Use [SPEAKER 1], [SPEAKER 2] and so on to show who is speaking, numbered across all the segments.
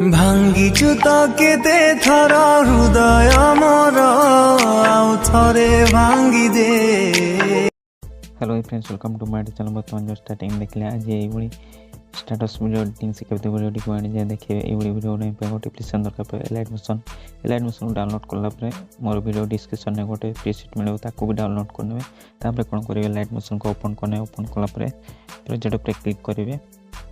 [SPEAKER 1] ଭାଙ୍ଗିଛୁ ତ କେତେ ଥର ହୃଦୟ ମୋର ଆଉ ଥରେ ଭାଙ୍ଗିଦେ।
[SPEAKER 2] Hello friends, welcome to my channel. बर्तमान जो स्टार्टिंग देखले आज ये स्टेटस वीडियो एडिटिंग सिखाते वीडियो को आनी जाए देखिए। ये वीडियो ने पे गोटे एप्लिकेशन दरकार पे एलाइट मोशन डाउनलोड करला पर मोर वीडियो डिस्क्रिप्शन में गोटे प्रीसेट मिले ताको भी डाउनलोड करने। तापर कौन करेंगे, एलाइट मोशन को ओपन करने। ओपन कला प्रोजेक्ट पर क्लिक करेंगे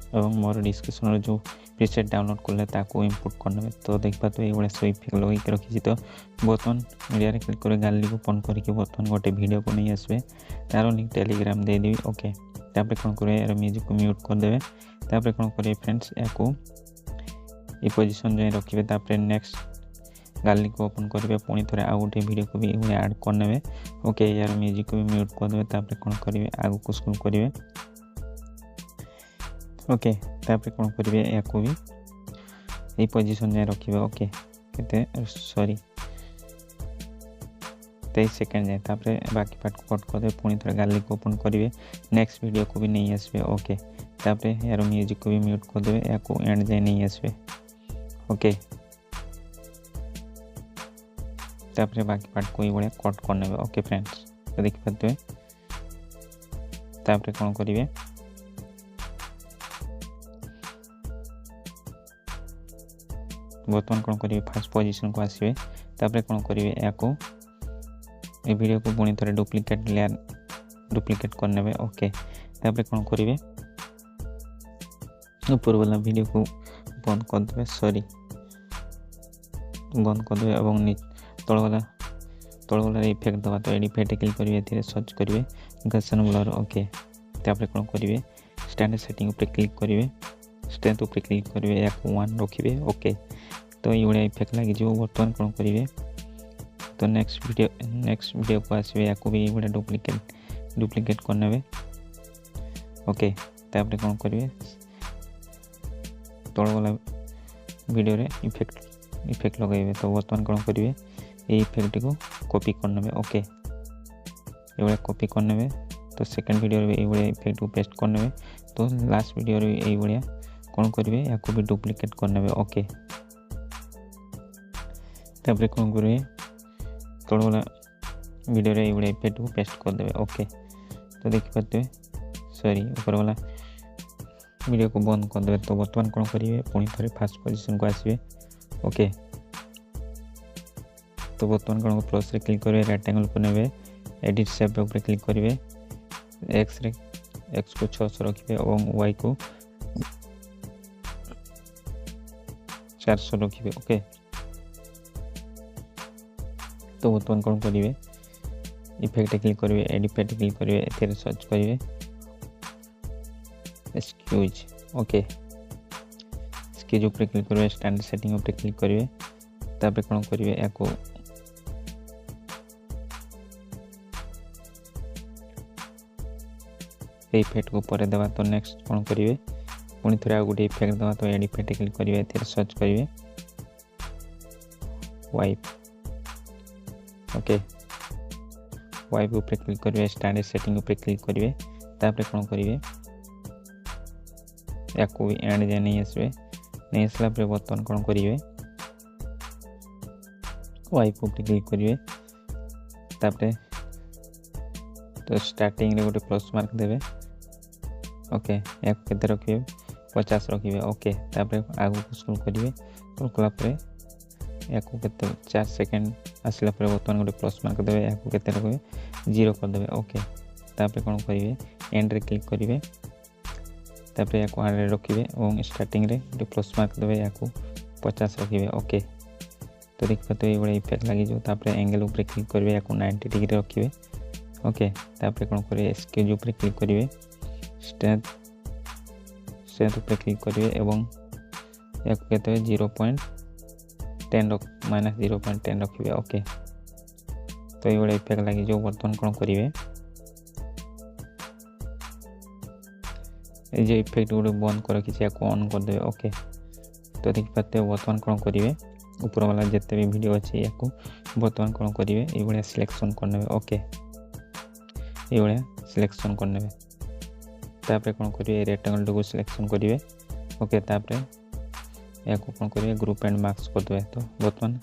[SPEAKER 2] और मोर डिस्क्रिप्शन जो प्रीसेट डाउनलोड कले ताको इंपोर्ट करने। तो देखा तो ये सो इफेक्ट लगे रखी। तो बर्तमान मीडिया रे क्लिक कर गैलरी को ओपन करके बर्तमान गोटे वीडियो को नहीं आसबे, तार लिंक टेलीग्राम दे देवी। ओके, तापर कौन करेंगे, यार म्यूजिक को म्यूट कर देवे। तापर कौन करेंगे फ्रेंड्स, या ये पोजीशन जो रखिए। तापर नेक्स्ट गैलरी को ओपन करेंगे, पुणी थे आउ गोटे वीडियो को भी ऐड करने। ओके, यार म्यूजिक को भी म्यूट कर देवे। तापर कौन करेंगे, आगू को स्क्रॉल करेंगे। ओके, तापर कौन करेंगे, या भी ये पोजीशन जाए रखिए। ओके, केते सॉरी 23 सेकेंड जाए। तापर बाकी पार्ट को कट कर दे, पुणी थे गैलरी को ओपन करेंगे। नेक्स्ट वीडियो को भी नहीं आसबे। ओके, तापर यार म्यूजिक को भी म्यूट कर देवे, या एंड जाए नहीं आसबे। ओके, तापर बाकी पार्ट को ये कट करने। ओके फ्रेंड्स, तो देखि पाते। तापर कौन करेंगे, बर्तमान कौन करेंगे, फास्ट पोजीशन को आसवे। तापर कौन करेंगे, या ये वीडियो को पुणी थे डुप्लिकेट लेयर डुप्लिकेट करने। ओके, तापर कौन करेंगे, ऊपर वाला वीडियो को बंद कर देवे। सॉरी, बंद कर देवे और तल वाला इफेक्ट दबा। तो इफेक्ट क्लिक करेंगे, सर्च करेंगे गसन ब्लर। ओके, तापर कौन करेंगे, स्टैंडर्ड सेटिंग पर क्लिक करेंगे। स्ट्रेंथ पर क्लिक करेंगे, या 1 रखिए। ओके, तो ये इफेक्ट लगी जो। बर्तमान कौन करेंगे, तो नेक्स्ट वीडियो को आसवे, या भी ये डुप्लिकेट करने। ओके, तापर कौन करेंगे, तल वाला वीडियो रे इफेक्ट लगे। तो बर्तमान कौन करेंगे, ये इफेक्ट को कॉपी करने। ओके, ये कॉपी करने। तो सेकंड वीडियो रे ये इफेक्ट को पेस्ट करने। तो लास्ट वीडियो रे ये कौन करेंगे, या भी डुप्लिकेट करने। ओके, तापर कौन करेंगे, तल वाला वीडियो रे ये इफेक्ट को पेस्ट कर देवे। ओके, तो देखि पाते। सॉरी, ऊपर वाला वीडियो को बंद कर देवे। तो बर्तमान कौन करेंगे, पुणी थे फास्ट पोजीशन को आसवे। ओके, तो बर्तमान कौन प्लस रे क्लिक करेंगे, रेक्टेंगल को नेबे, एडिट शेप ऊपर क्लिक करेंगे। एक्स को 600 रखिए और वाई को 400 रखिए। ओके, तो बर्तमान कौन करेंगे, इफेक्ट क्लिक करेंगे, एडिट पे क्लिक करेंगे, एथे सर्च करेंगे एक्सक्यूज। ओके, एक्सक्यूज ऊपर क्लिक करेंगे, स्टैंडर्ड सेटिंग ऊपर क्लिक करेंगे। तापर कौन करेंगे, या इफेक्ट को पर देवा। तो नेक्स्ट कौन करेंगे, पुणी थे आ गोटे इफेक्ट देवा। तो एडिट पे क्लिक करेंगे, एथे सर्च करेंगे वाइप। ओके, वाइप ऊपर क्लिक करेंगे, स्टैंडर्ड सेटिंग ऊपर क्लिक करेंगे। तापर कौन करेंगे, या भी एंड जाए नहीं आसबे। नहीं आसला पर बर्तमान कौन करेंगे, वाइप ऊपर क्लिक करेंगे। तापर तो स्टार्टिंग रे गोटे प्लस मार्क देवे। ओके, या केते रखिए, 50 रखिए। ओके, तापर आगू को स्क्रॉल करेंगे। स्क्रॉल कला पर या केते 4 सेकेंड आसला पर बर्तमान गोटे प्लस मार्क देवे। या केते रखिए, 0 कर देवे। ओके, तापर कौन करेंगे, एंड रे क्लिक करेंगे। तापर या 100 रखिए और स्टार्टिंग रे गोटे प्लस मार्क देवे। या 50 रखिए। ओके, तो देख पाते ये इफेक्ट लगी जो। तापर एंगल ऊपर क्लिक करेंगे, या 90 डिग्री रखिए। ओके, तापर कौन करेंगे, स्केल ऊपर क्लिक करेंगे, स्ट्रेंथ ऊपर क्लिक करेंगे और या कहते हैं 0.10 -0.10 रखिए। ओके, तो ये इफेक्ट लगी जो। बर्तमान कौन करेंगे, ये इफेक्ट गोटे बंद कर रखी या ऑन कर देवे। ओके, तो देख पाते बर्तमान कौन करेंगे, ऊपर वाला जिते भी वीडियो अच्छे या बर्तमान कौन करेंगे, ये सिलेक्शन करने। ओके, ये सिलेक्शन करने। तापर कौन करेंगे, रेक्टेंगल को सिलेक्शन करेंगे। ओके, तापर या कौन करेंगे ग्रुप एंड मार्क्स करदे तो बर्तमान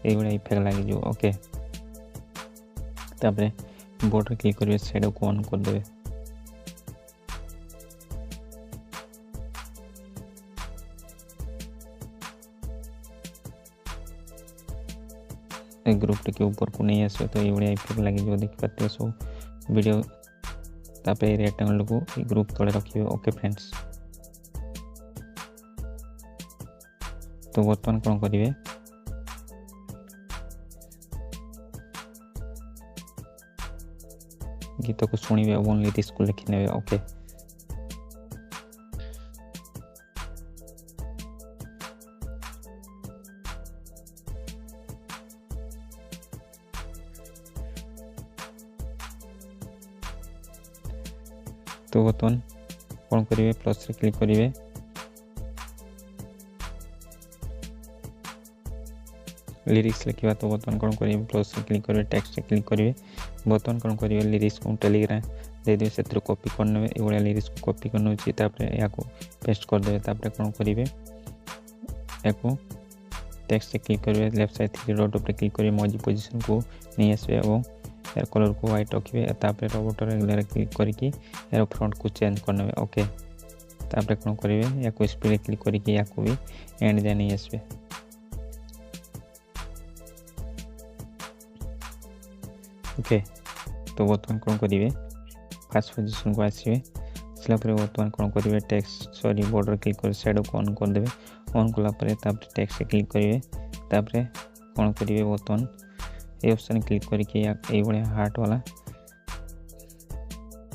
[SPEAKER 2] ये इफेक्ट लगे ओके तापर बॉर्डर क्लिक करेंगे शेडो को ऑन करदे ग्रुप टे ऊपर को नहीं आसो तो ये इफेक्ट लगे देखी पाते सब वीडियो तापर रेक्टेंगल को ग्रुप तले रखिए ओके फ्रेंड्स तो बर्तमान कौन करेंगे गीत को शुणे ओनली दिस को लिखिने ओके तो बर्तमान कौन करेंगे प्लस रे क्लिक करेंगे लिरिक्स लिखा तो बर्तमान कौन करेंगे प्लस रे क्लिक करेंगे टेक्स्ट क्लिक करेंगे बर्तमान कौन करेंगे लिरिक्स को टेलीग्राम दे दे से कॉपी करने ये लिरिक्स को कॉपी करने या पेस्ट करदे कौन करेंगे या टेक्स्ट क्लिक करेंगे लेफ्ट साइड 3 डॉट पर क्लिक करेंगे मजी पोजीशन को नहीं आसवे और यार कलर को व्हाइट रखिए तापर रोबोटर रेगुलर क्लिक करके यार फ्रंट को चेंज करने ओके तापर कौन करेंगे या स्पीड क्लिक करके या भी एंड जाए नहीं आसवे ओके तो बर्तमान कौन करेंगे फर्स्ट पोजीशन को आसवे आसला बर्तमान कौन करेंगे टेक्स्ट सॉरी बॉर्डर क्लिक कर शेडो को ऑन कर देवे ऑन कला टेक्स्ट क्लिक करेंगे तापर कौन करेंगे बर्तमान ये ऑप्शन क्लिक करके ये हार्ट वाला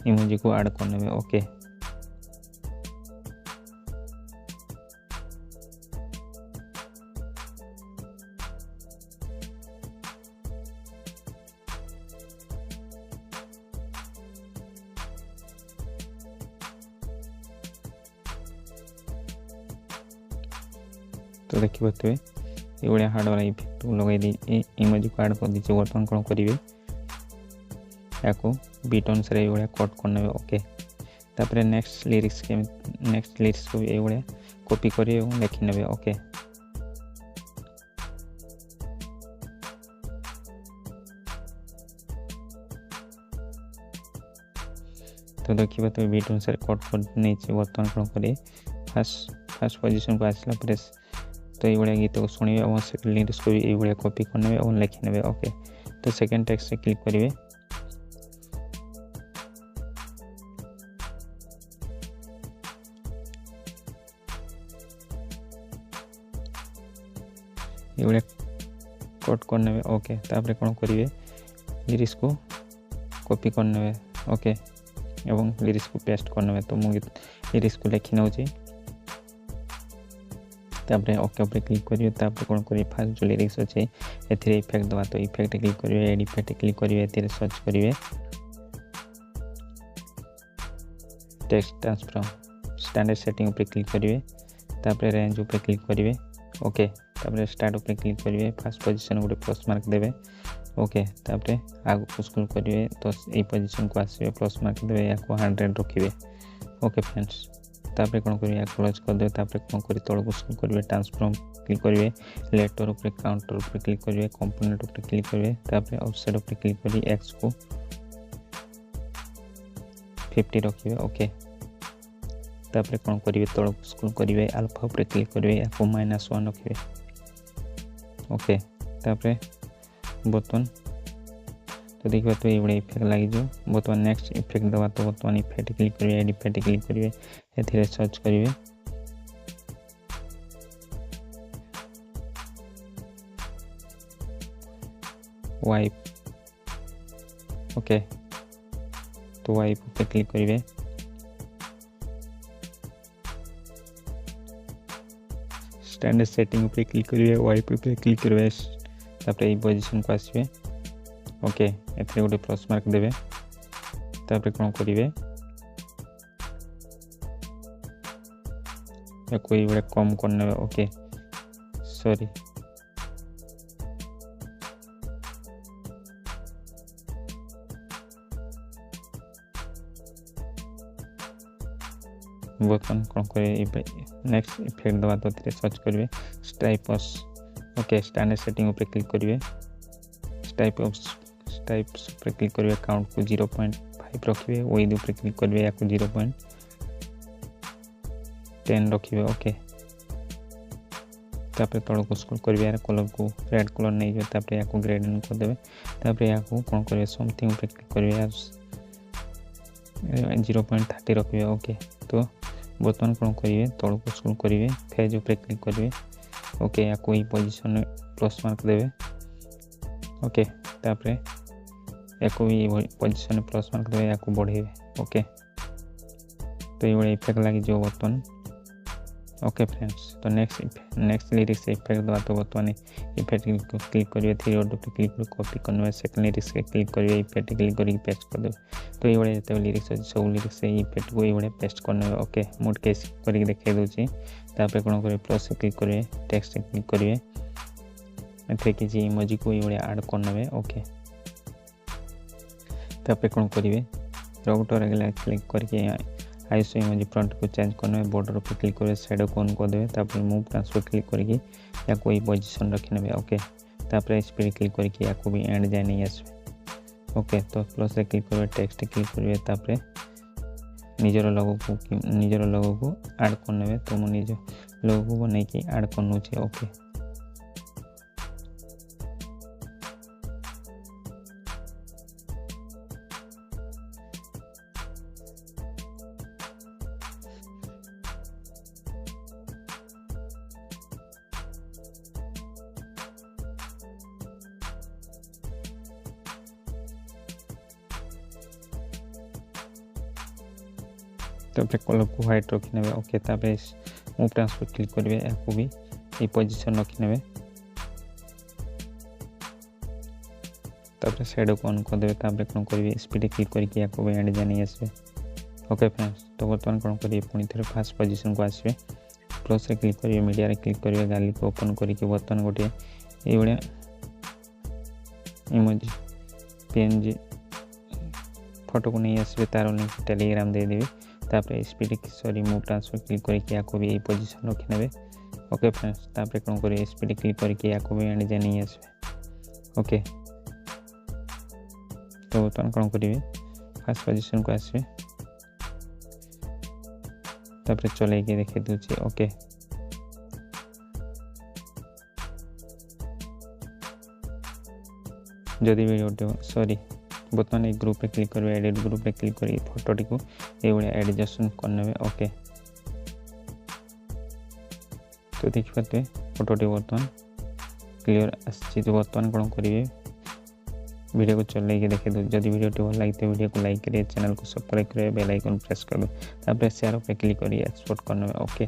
[SPEAKER 2] इमोजी को ऐड करने ओके तो देखिए पाते ये हार्ड वाला इफेक्ट लगे दी इमेज को ऐड कर दीजिए बर्तमान कौन करेंगे या बीट अनुसार ये कट करने ओके तापर नेक्स्ट लिरिक्स को ये कॉपी कर लिखी ने ओके तो देखिए तो बीट अनुसार कट कर नहीं बर्तमान कौन करेंगे फर्स्ट पोजीशन को आसला तो ये गीत को शुणे और सेकेंड लिरिक्स को भी ये कॉपी करने और लिखी ने ओके तो सेकेंड टेक्स्ट से क्लिक करेंगे ये कट करने ओके तापर कौन करेंगे लिरिक्स को कॉपी करने ओके एवं लिरिक्स को पेस्ट करने तो मुझे लिरिक्स को लिखी नौ तापर ओके ऊपर क्लिक करिए तापर कौन करिए फास्ट जो लिरिक्स अच्छे एथिरे इफेक्ट दवा तो इफेक्ट क्लिक करिए एड इफेक्ट क्लिक करिए एथिरे सर्च करिए टेक्स्ट ट्रांसफॉर्म स्टैंडर्ड सेटिंग ऊपर क्लिक करिए तापर रेंज ऊपर क्लिक करिए ओके तापर स्टार्ट ऊपर क्लिक करिए फर्स्ट पोजीशन गोटे प्लस मार्क देवे ओके तापर आगु को स्क्रॉल करिए तो ये पोजीशन को आसवे प्लस मार्क देवे या को 100 रखिए ओके फ्रेंड्स तापर कौन करेंगे क्लोज कर दे तापर कौन करी तल को स्क्रॉल करेंगे ट्रांसफॉर्म क्लिक करेंगे लेटर ऊपर काउंटर ऊपर क्लिक करेंगे कंपोनेंट ऊपर क्लिक करेंगे तापर ऑफसेट ऊपर क्लिक करिए एक्स को 50 रखिए ओके तापर कौन करेंगे तल को स्क्रॉल करेंगे अल्फा ऊपर क्लिक करेंगे या को -1 रखिए ओके तापर बर्तमान तो देखिए तो ये इफेक्ट लगे बर्तमान नेक्स्ट इफेक्ट दवा तो बर्तमान इफेक्ट क्लिक करिए एड इफेक्ट क्लिक करिए एथिरे सर्च करिए वाइप ओके तो वाइप पे क्लिक करिए स्टैंडर्ड सेटिंग पे क्लिक करिए वाइप पे क्लिक करिए तापर ये पोजीशन को आसवे ओके एथिरे गोटे प्लस मार्क देवे तापर कौन करेंगे कोई बड़े कम करने ओके सॉरी बर्तमान कौन करेंगे नेक्स्ट इफेक्ट दबा तो सर्च करेंगे स्ट्राइप्स ओके स्टैंडर्ड सेटिंग ऊपर क्लिक करेंगे स्ट्राइप्स ऊपर क्लिक करेंगे काउंट को 0.5 रखिए विड्थ ऊपर क्लिक करेंगे या 0.10 रखिए ओके तापर तल को स्क्रॉल करेंगे यार कलर को रेड कलर नहीं जो तापर या ग्रेडियंट कर देबे तापर या को कौन करेंगे समथिंग ऊपर क्लिक करेंगे 0.30 रखिए ओके तो बर्तमान कौन करेंगे तल को स्क्रॉल करेंगे फेज ऊपर क्लिक करेंगे ओके या कोई पोजीशन प्लस मार्क देवे ओके तापर या भी पोजीशन प्लस मार्क देवे या बढ़ेबे ओके तो ये इफेक्ट लगी जो बर्तमान ओके फ्रेंड्स तो नेक्स्ट लिरिक्स इफेक्ट दवा तो बर्तमान इफेक्ट क्लिक करेंगे 3 डॉट पे क्लिक कर कॉपी करने सेकंड लिरिक्स के क्लिक करेंगे इफेक्ट क्लिक करके पेस्ट कर देबे तो ये जिते लिरिक्स अच्छे सब लिरिक्स इफेक्ट को ये पेस्ट करने ओके मोड केस करके देखा दूसरी तापर कौन करेंगे प्लस से क्लिक करेंगे टेक्स्ट से क्लिक करेंगे एथे किसी इमोजी को ये ऐड करने ओके तापर कौन करेंगे रोबोटर क्लिक करके आईएसओ इमोजी फ्रंट को चेंज करने बॉर्डर पर क्लिक करेंगे शेडो को ऑन कर देवे तापर मूव ट्रांसफर क्लिक करके या कोई पोजीशन रखी ने ओके तापर स्पीड क्लिक करके या भी एंड जाए नहीं आसबे ओके तो प्लस से क्लिक करेंगे टेक्स्ट क्लिक करेंगे तापर निजर लोगो को ऐड करने तो मुझे निज लोगो को बन कि ऐड कर ओके तापर कलर को व्हाइट रखी ने ओके तापर मूव ट्रांसफर क्लिक करेंगे या भी ये पोजीशन रखी ने तापर शेडो को ऑन कर देवे तापर कौन करेंगे स्पीड क्लिक करके या भी एंड जाने आसबे ओके फ्रेंड्स तो बर्तमान कौन करेंगे पुणी थे फास्ट पोजीशन को आसबे प्लस से क्लिक करेंगे मीडिया रे क्लिक करेंगे गाली को ओपन करके बर्तमान गोटे ये इमोजी पीएनजी फोटो को नहीं आसबे तार लिंक टेलीग्राम दे देबे तापर speed sorry move transfer click करके या भी पोजीशन रखी ने ओके फ्रेंड्स तापर कौन करेंगे स्पीड क्लिक करके या भी एंड जाए नहीं आसबे ओके तो बर्तमान कौन करेंगे फास्ट पोजीशन को आसबे तापर चल देखे दूसरी ओके जदि वीडियो सॉरी बर्तमान एक ग्रुप पे क्लिक करेंगे एडिट ग्रुप पे क्लिक करेंगे फोटोटी को ये एडजस्टन करने ओके तो देखिए फोटोटी बर्तमान क्लियर आसी तो बर्तमान कौन करेंगे वीडियो को चल देखे दो जदि वीडियो भल लगे तो वीडियो को लाइक करिए चैनल को सब्सक्राइब करेंगे बेल आइकन प्रेस कर दो तापर शेयर पे क्लिक करिए एक्सपोर्ट करने ओके।